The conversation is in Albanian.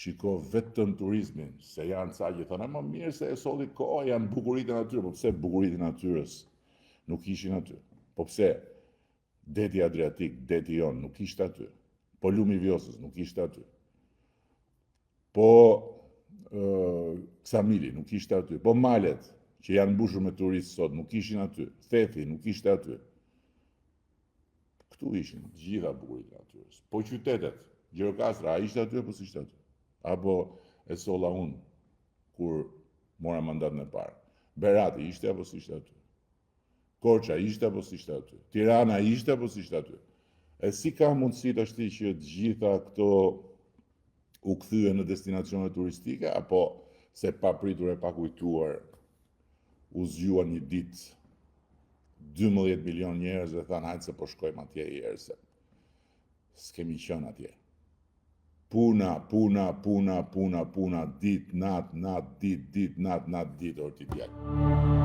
shiko vetëm turizmin, se janë ca që thonë, më mirë se e solli koha, janë bukuritë e natyrës, po pse bukuritë e natyrës nuk ishin aty? Po pse deti Adriatik, deti jon, nuk ishte aty? Po lumi i Vjosës nuk ishte aty? Po Ksamili nuk ishte aty? Po malet që janë mbushur me turistë sot nuk ishin aty? Thethi nuk ishte aty? Këtu ishin gjitha bukuritë e natyrës. Po qytetet, Gjirokastra, a ishte aty apo s'ishte aty? Apo e solla unë kur mora mandatin e parë. Berati ishte apo s'ishte aty? Korça ishte apo s'ishte aty? Tirana ishte apo s'ishte aty? E si ka mundësi të ashti që të gjitha këto u kthye në destinacione turistike, apo se pa pritur e pa kujtuar u zgjuan një ditë 12 milion njerëz dhe thanë hajtë se po shkojmë atje i herë se s'kemi qenë atje. Puna, dit, nat, dit, nat, dit, orë t'i djallë.